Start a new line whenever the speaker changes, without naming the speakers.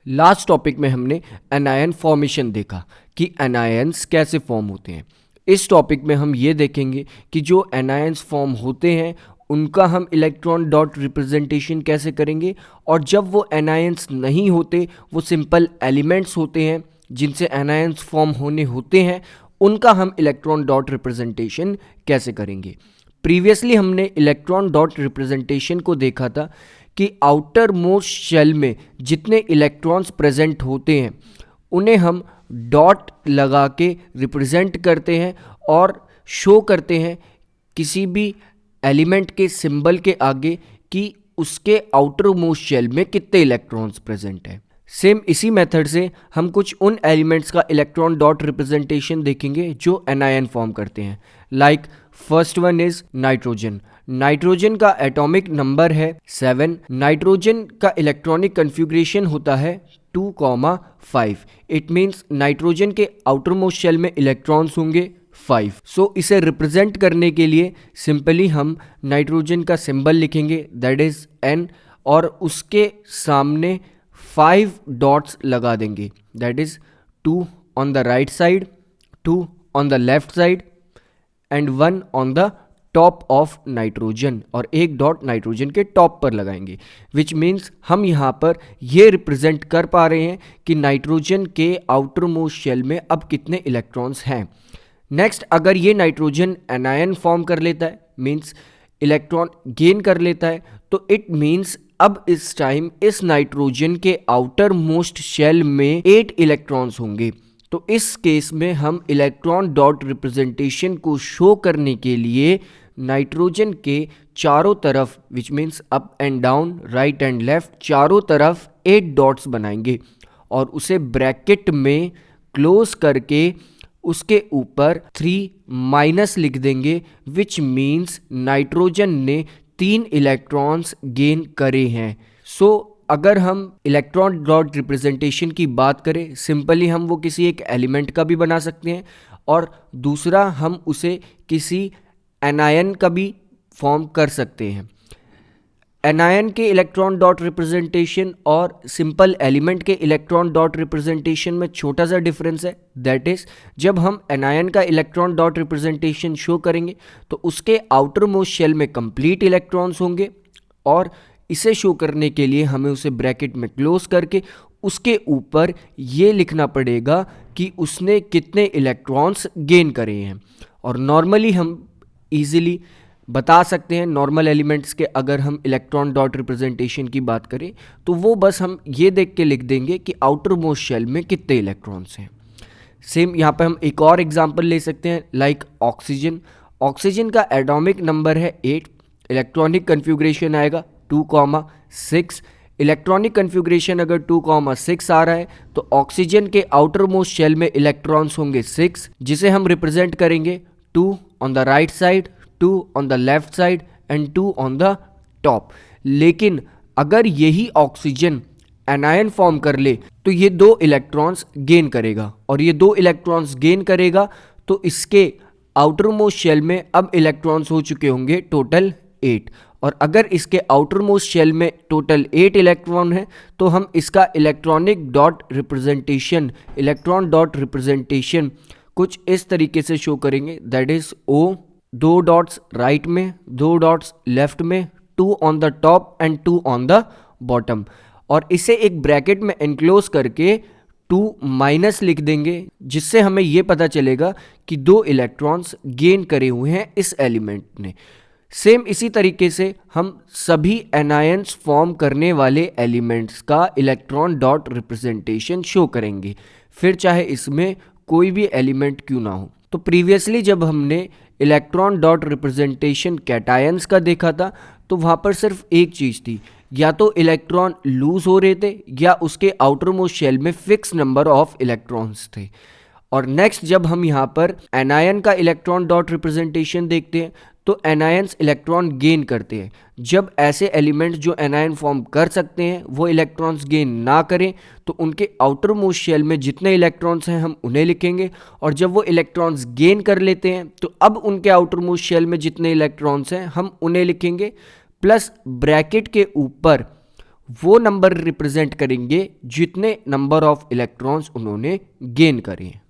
Last topic में हमने anion formation देखा कि एनायंस कैसे फॉर्म होते हैं। इस टॉपिक में हम ये देखेंगे कि जो एनायंस फॉर्म होते हैं उनका हम इलेक्ट्रॉन डॉट रिप्रेजेंटेशन कैसे करेंगे, और जब वो एनायंस नहीं होते, वो सिंपल एलिमेंट्स होते हैं जिनसे एनायंस फॉर्म होने होते हैं, उनका हम इलेक्ट्रॉन डॉट रिप्रेजेंटेशन कैसे करेंगे। प्रीवियसली हमने इलेक्ट्रॉन डॉट रिप्रेजेंटेशन को देखा था कि आउटर मोस्ट शेल में जितने इलेक्ट्रॉन्स प्रेजेंट होते हैं उन्हें हम डॉट लगा के रिप्रेजेंट करते हैं और शो करते हैं किसी भी एलिमेंट के सिंबल के आगे कि उसके आउटर मोस्ट शेल में कितने इलेक्ट्रॉन्स प्रेजेंट हैं। सेम इसी मेथड से हम कुछ उन एलिमेंट्स का इलेक्ट्रॉन डॉट रिप्रेजेंटेशन देखेंगे जो एनायन फॉर्म करते हैं। Like first one is nitrogen. Nitrogen का एटॉमिक नंबर है 7। नाइट्रोजन का इलेक्ट्रॉनिक कन्फिग्रेशन होता है 2,5। इट मीन्स नाइट्रोजन के आउटर मोस्ट शेल में इलेक्ट्रॉन्स होंगे 5। सो इसे रिप्रेजेंट करने के लिए सिंपली हम नाइट्रोजन का सिंबल लिखेंगे, दैट इज N, और उसके सामने 5 डॉट्स लगा देंगे, that is 2 on the right side, 2 on the left side and 1 on the top of nitrogen, और एक डॉट नाइट्रोजन के टॉप पर लगाएंगे। विच मीन्स हम यहाँ पर ये रिप्रेजेंट कर पा रहे हैं कि नाइट्रोजन के आउटर मोस्ट शेल में अब कितने इलेक्ट्रॉन्स हैं। नेक्स्ट, अगर ये नाइट्रोजन एनायन फॉर्म कर लेता है, मीन्स इलेक्ट्रॉन गेन कर लेता है, तो इट मीन्स अब इस टाइम इस नाइट्रोजन के आउटर मोस्ट शेल में 8 इलेक्ट्रॉन्स होंगे। तो इस केस में हम इलेक्ट्रॉन डॉट रिप्रेजेंटेशन को शो करने के लिए नाइट्रोजन के चारों तरफ, which means up and down, right and left, चारों तरफ 8 डॉट्स बनाएंगे और उसे ब्रैकेट में क्लोज करके उसके ऊपर 3 माइनस लिख देंगे, विच मीन्स नाइट्रोजन ने 3 इलेक्ट्रॉन्स गेन करे हैं। सो अगर हम इलेक्ट्रॉन डॉट रिप्रेजेंटेशन की बात करें, सिंपली हम वो किसी एक एलिमेंट का भी बना सकते हैं और दूसरा हम उसे किसी एनायन का भी फॉर्म कर सकते हैं। एनायन के इलेक्ट्रॉन डॉट रिप्रेजेंटेशन और सिंपल एलिमेंट के इलेक्ट्रॉन डॉट रिप्रेजेंटेशन में छोटा सा डिफरेंस है, दैट इज जब हम एनायन का इलेक्ट्रॉन डॉट रिप्रेजेंटेशन शो करेंगे तो उसके आउटर मोस्ट शेल में कंप्लीट इलेक्ट्रॉन्स होंगे और इसे शो करने के लिए हमें उसे ब्रैकेट में क्लोज करके उसके ऊपर ये लिखना पड़ेगा कि उसने कितने इलेक्ट्रॉन्स गेन करे हैं। और नॉर्मली हम इजीली बता सकते हैं, नॉर्मल एलिमेंट्स के अगर हम इलेक्ट्रॉन डॉट रिप्रेजेंटेशन की बात करें तो वो बस हम ये देख के लिख देंगे कि आउटर मोस्ट शेल में कितने इलेक्ट्रॉन्स हैं। सेम यहाँ पे हम एक और एग्जांपल ले सकते हैं, लाइक ऑक्सीजन। ऑक्सीजन का एटॉमिक नंबर है 8, इलेक्ट्रॉनिक कन्फिग्रेशन आएगा 2,6। इलेक्ट्रॉनिक कन्फिग्रेशन अगर 2,6 आ रहा है तो ऑक्सीजन के आउटर मोस्ट शेल में इलेक्ट्रॉन्स होंगे 6, जिसे हम रिप्रेजेंट करेंगे 2 on the right side, 2 on the left side and 2 on the top. लेकिन अगर यही ऑक्सीजन एनायन फॉर्म कर ले तो ये 2 इलेक्ट्रॉन्स गेन करेगा, और ये 2 इलेक्ट्रॉन्स गेन करेगा तो इसके आउटर मोस्ट शेल में अब इलेक्ट्रॉन्स हो चुके होंगे टोटल 8। और अगर इसके आउटर मोस्ट शेल में टोटल 8 इलेक्ट्रॉन है तो हम इसका electronic dot representation, electron dot representation कुछ इस तरीके से शो करेंगे, that is O, 2 dots right में, 2 डॉट्स लेफ्ट में, 2 on the top and 2 on the bottom, और इसे एक ब्रैकेट में एनक्लोज करके 2 माइनस लिख देंगे, जिससे हमें यह पता चलेगा कि 2 इलेक्ट्रॉन्स गेन करे हुए हैं इस एलिमेंट ने। सेम इसी तरीके से हम सभी एनायंस फॉर्म करने वाले एलिमेंट्स का इलेक्ट्रॉन डॉट रिप्रेजेंटेशन शो करेंगे, फिर चाहे इसमें कोई भी एलिमेंट क्यों ना हो। तो प्रीवियसली जब हमने इलेक्ट्रॉन डॉट रिप्रेजेंटेशन कैटायंस का देखा था तो वहाँ पर सिर्फ एक चीज़ थी, या तो इलेक्ट्रॉन लूज हो रहे थे या उसके आउटर मोस्ट शेल में फिक्स नंबर ऑफ इलेक्ट्रॉन्स थे। और नेक्स्ट जब हम यहाँ पर एनायन का इलेक्ट्रॉन डॉट रिप्रेजेंटेशन देखते हैं तो एनायंस इलेक्ट्रॉन गेन करते हैं। जब ऐसे एलिमेंट्स जो एनायन फॉर्म कर सकते हैं वो इलेक्ट्रॉन्स गेन ना करें तो उनके आउटर मोस्ट शेल में जितने इलेक्ट्रॉन्स हैं हम उन्हें लिखेंगे, और जब वो इलेक्ट्रॉन्स गेन कर लेते हैं तो अब उनके आउटर मोस्ट शेल में जितने इलेक्ट्रॉन्स हैं हम उन्हें लिखेंगे, प्लस ब्रैकेट के ऊपर वो नंबर रिप्रेजेंट करेंगे जितने नंबर ऑफ इलेक्ट्रॉन्स उन्होंने गेन करे हैं।